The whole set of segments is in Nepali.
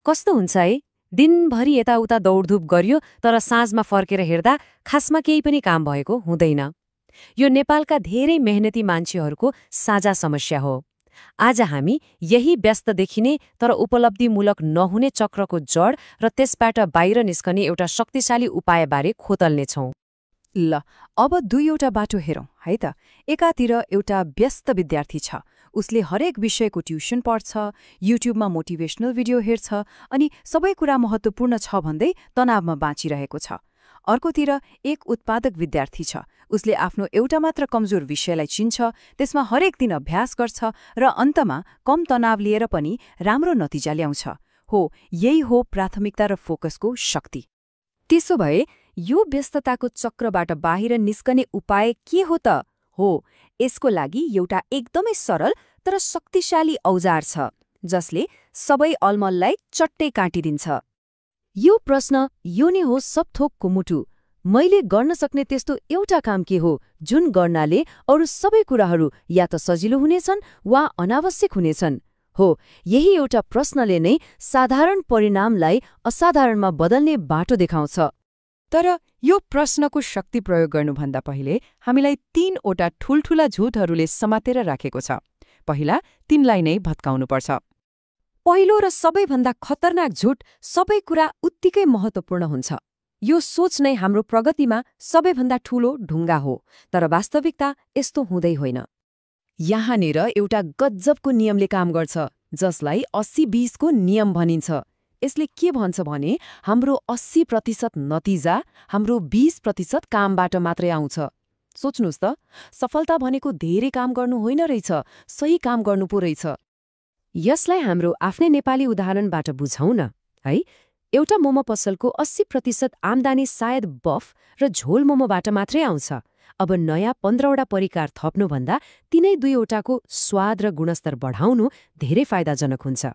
कस्तो हुन्छ है, दिनभरि यताउता दौडधुप गरियो तर साँझमा फर्केर हेर्दा खासमा केही पनि काम भएको हुँदैन। यो नेपालका धेरै मेहनती मान्छेहरूको साझा समस्या हो। आज हामी यही व्यस्त देखिने तर उपलब्धिमूलक नहुने चक्रको जड र त्यसबाट बाहिर निस्कने एउटा शक्तिशाली उपायबारे खोतल्नेछौँ। ल, अब दुईवटा बाटो हेरौँ है त। एकातिर एउटा व्यस्त विद्यार्थी छ, उसले हरेक विषयको ट्युसन पढ्छ, युट्युबमा मोटिभेसनल भिडियो हेर्छ अनि सबै कुरा महत्त्वपूर्ण छ भन्दै तनावमा बाँचिरहेको छ। अर्कोतिर एक उत्पादक विद्यार्थी छ, उसले आफ्नो एउटा मात्र कमजोर विषयलाई चिन्छ, त्यसमा हरेक दिन अभ्यास गर्छ र अन्तमा कम तनाव लिएर पनि राम्रो नतिजा ल्याउँछ। हो, यही हो प्राथमिकता र फोकसको शक्ति। त्यसो भए यो व्यस्तताको चक्रबाट बाहिर निस्कने उपाय के हो त? हो, यसको लागि एउटा एकदमै सरल तर शक्तिशाली औजार छ जसले सबै अलमललाई चट्टै काटिदिन्छ। यो प्रश्न यो नै हो सब थोकको मुटु। मैले गर्न सक्ने त्यस्तो एउटा काम के हो जुन गर्नाले अरू सबै कुराहरू या त सजिलो हुनेछन् वा अनावश्यक हुनेछन्? हो, यही एउटा प्रश्नले नै साधारण परिणामलाई असाधारणमा बदल्ने बाटो देखाउँछ। तर यो प्रश्नको शक्ति प्रयोग गर्नुभन्दा पहिले हामीलाई 3वटा ठूल्ठूला झुटहरूले समातेर राखेको छ। पहिला तिनलाई नै भत्काउनुपर्छ। पहिलो र सबैभन्दा खतरनाक झुट सबै कुरा उत्तिकै महत्त्वपूर्ण हुन्छ। यो सोच नै हाम्रो प्रगतिमा सबैभन्दा ठूलो ढुङ्गा हो, तर वास्तविकता यस्तो हुँदै होइन। यहाँनिर एउटा गजबको नियमले काम गर्छ जसलाई 80-20 को नियम भनिन्छ। यसले के भन्छ भने हाम्रो 80% नतिजा हाम्रो 20% कामबाट मात्रै आउँछ। सोच्नुस् त, सफलता भनेको धेरै काम गर्नु होइन रहेछ, सही काम गर्नु पो रहेछ। यसलाई हाम्रो आफ्नै नेपाली उदाहरणबाट बुझौँ न है। एउटा मोमो पसलको 80% आम्दानी सायद बफ र झोल मोमोबाट मात्रै आउँछ। अब नयाँ 15वटा परिकार थप्नुभन्दा तिनै 2वटाको स्वाद र गुणस्तर बढाउनु धेरै फाइदाजनक हुन्छ।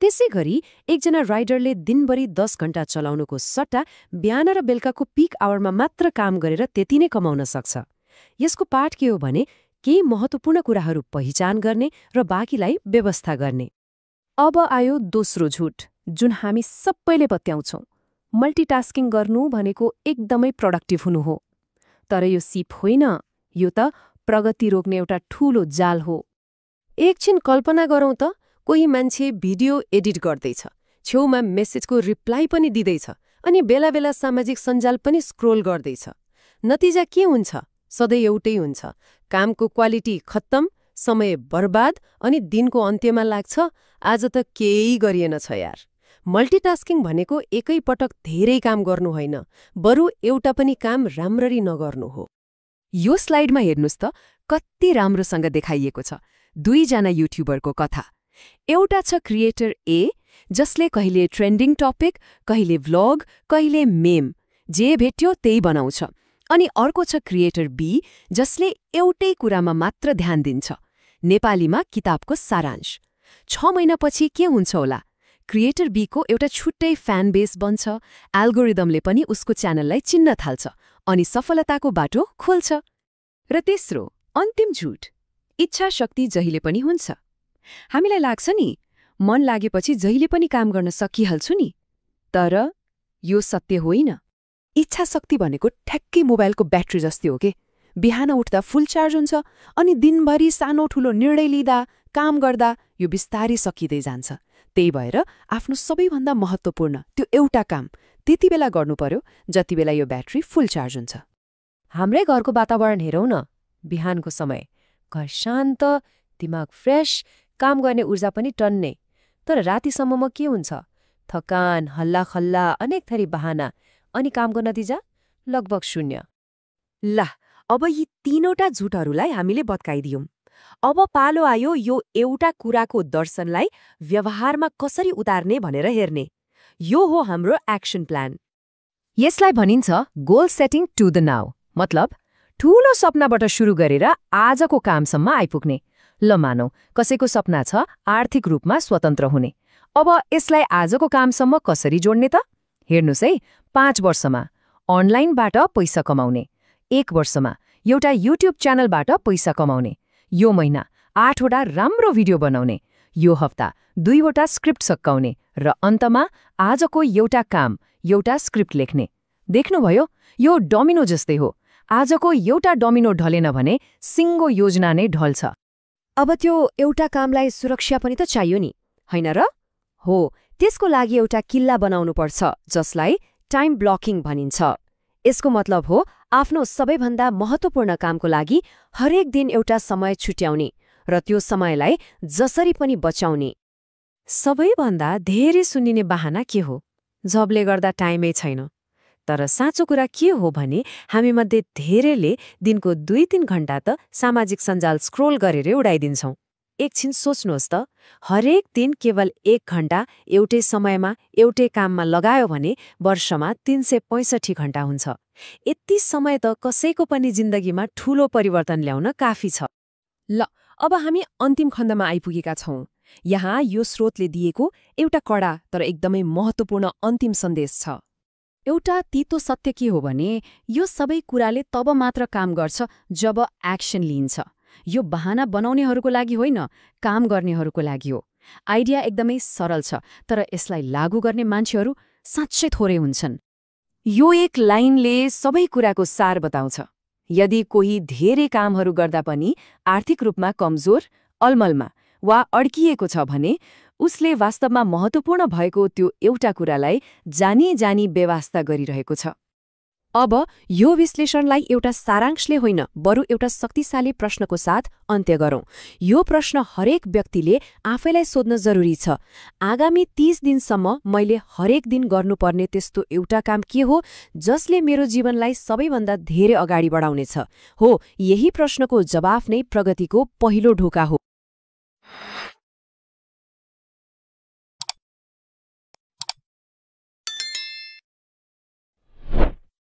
त्यसै गरी एकजना राइडरले दिनभरि 10 घण्टा चलाउनुको सट्टा बिहान र बेलुकाको पिक आवरमा मात्र काम गरेर त्यति नै कमाउन सक्छ। यसको पाठ के हो भने केही महत्त्वपूर्ण कुराहरू पहिचान गर्ने र बाँकीलाई व्यवस्था गर्ने। अब आयो दोस्रो झुट जुन हामी सबैले पत्याउँछौँ। मल्टिटास्किङ गर्नु भनेको एकदमै प्रोडक्टिभ हुनु हो। तर यो सिप होइन, यो त प्रगति रोक्ने एउटा ठूलो जाल हो। एकछिन कल्पना गरौँ त, कोही मान्छे भिडियो एडिट गर्दैछ, छेउमा मेसेजको रिप्लाई पनि दिँदैछ अनि बेला बेला सामाजिक सञ्जाल पनि स्क्रोल गर्दैछ। नतिजा के हुन्छ? सधैँ एउटै हुन्छ, कामको क्वालिटी खत्तम, समय बर्बाद अनि दिनको अन्त्यमा लाग्छ आज त केही गरिएन छ यार। मल्टिटास्किङ भनेको एकै पटक धेरै काम गर्नु होइन, बरु एउटा पनि काम राम्ररी नगर्नु हो। यो स्लाइडमा हेर्नुस् त, कति राम्रोसँग देखाइएको छ। दुईजना युट्युबरको कथा। एउटा छ क्रिएटर ए जसले कहिले ट्रेन्डिङ टपिक, कहिले भ्लग, कहिले मेम, जे भेट्यो त्यही बनाउँछ। अनि अर्को छ क्रिएटर बी जसले एउटै कुरामा मात्र ध्यान दिन्छ, नेपालीमा किताबको सारांश। 6 महिनापछि के हुन्छ होला? क्रिएटर बीको एउटा छुट्टै फ्यान बेस बन्छ, एल्गोरिदमले पनि उसको च्यानललाई चिन्न थाल्छ अनि सफलताको बाटो खोल्छ। र तेस्रो, अन्तिम झुट, इच्छा शक्ति जहिले पनि हुन्छ। हामीलाई लाग्छ नि, मन लागेपछि जहिले पनि काम गर्न सकिहाल्छु नि, तर यो सत्य होइन। इच्छा शक्ति भनेको ठ्याक्कै मोबाइलको ब्याट्री जस्तै हो के। बिहान उठ्दा फुल चार्ज हुन्छ अनि दिनभरि सानो ठुलो निर्णय लिँदा, काम गर्दा यो बिस्तारै सकिँदै जान्छ। त्यही भएर आफ्नो सबैभन्दा महत्त्वपूर्ण त्यो एउटा काम त्यति बेला गर्नु पर्यो जति बेला यो ब्याट्री फुल चार्ज हुन्छ। हाम्रै घरको वातावरण हेरौँ न। बिहानको समय, घर शान्त, दिमाग फ्रेस, काम गर्ने ऊर्जा पनि टन्नै। तर रातिसम्ममा के हुन्छ? थकान, हल्ला खल्ला, अनेक थरी बहाना अनि कामको नतिजा लगभग शून्य। ल, अब यी 3वटा झुटहरूलाई हामीले बत्काइदियौँ। अब पालो आयो यो एउटा कुराको दर्शनलाई व्यवहारमा कसरी उतार्ने भनेर हेर्ने। यो हो हाम्रो एक्सन प्लान। यसलाई भनिन्छ goal setting to the now. मतलब ठूलो सपनाबाट सुरु गरेर आजको कामसम्म आइपुग्ने। ल मानौ कसैको सपना छ आर्थिक रूपमा स्वतन्त्र हुने। अब यसलाई आजको कामसम्म कसरी जोड्ने त? हेर्नुस् है, 5 वर्षमा अनलाइनबाट पैसा कमाउने, 1 वर्षमा एउटा युट्युब च्यानलबाट पैसा कमाउने, यो महिना 8वटा राम्रो भिडियो बनाउने, यो हप्ता 2वटा स्क्रिप्ट सकाउने र अन्तमा आजको एउटा काम, एउटा स्क्रिप्ट लेख्ने। देख्नुभयो, यो डोमिनो जस्तै हो। आजको एउटा डोमिनो ढलेन भने सिङ्गो योजना नै ढल्छ। अब त्यो एउटा कामलाई सुरक्षा पनि त चाहियो नि, होइन र? हो, त्यसको लागि एउटा किल्ला बनाउनुपर्छ जसलाई टाइम ब्लकिङ भनिन्छ। यसको मतलब हो आफ्नो सबैभन्दा महत्त्वपूर्ण कामको लागि हरेक दिन एउटा समय छुट्याउने र त्यो समयलाई जसरी पनि बचाउने। सबैभन्दा धेरै सुनिने बहाना के हो? जबले गर्दा टाइमै छैन। तर साँचो कुरा के हो भने हामीमध्ये धेरैले दिनको 2-3 घण्टा त सामाजिक सञ्जाल स्क्रोल गरेरै उडाइदिन्छौँ। एकछिन सोच्नुहोस् त, हरेक दिन केवल 1 घण्टा एउटै समयमा एउटै काममा लगायो भने वर्षमा 365 घण्टा हुन्छ। यति समय त कसैको पनि जिन्दगीमा ठूलो परिवर्तन ल्याउन काफी छ। ल, अब हामी अन्तिम खण्डमा आइपुगेका छौँ। यहाँ यो स्रोतले दिएको एउटा कडा तर एकदमै महत्त्वपूर्ण अन्तिम सन्देश छ। एउटा तितो सत्य के हो भने यो सबै कुराले तब मात्र काम गर्छ जब एक्सन लिइन्छ। यो बहाना बनाउनेहरूको लागि होइन, काम गर्नेहरूको लागि हो। आइडिया एकदमै सरल छ, तर यसलाई लागू गर्ने मान्छेहरू साँच्चै थोरै हुन्छन्। यो एक लाइनले सबै कुराको सार बताउँछ। यदि कोही धेरै कामहरू गर्दा पनि आर्थिक रूपमा कमजोर, अलमलमा वा अड्किएको छ भने उसले वास्तवमा महत्त्वपूर्ण भएको त्यो एउटा कुरालाई जानी बेवास्ता गरिरहेको छ। अब यो विश्लेषणलाई एउटा सारांशले होइन, बरु एउटा शक्तिशाली प्रश्नको साथ अन्त्य गरौँ। यो प्रश्न हरेक व्यक्तिले आफैलाई सोध्न जरुरी छ। आगामी 30 दिनसम्म मैले हरेक दिन गर्नुपर्ने त्यस्तो एउटा काम के हो जसले मेरो जीवनलाई सबैभन्दा धेरै अगाडि बढाउनेछ? हो, यही प्रश्नको जवाफ नै प्रगतिको पहिलो ढोका हो।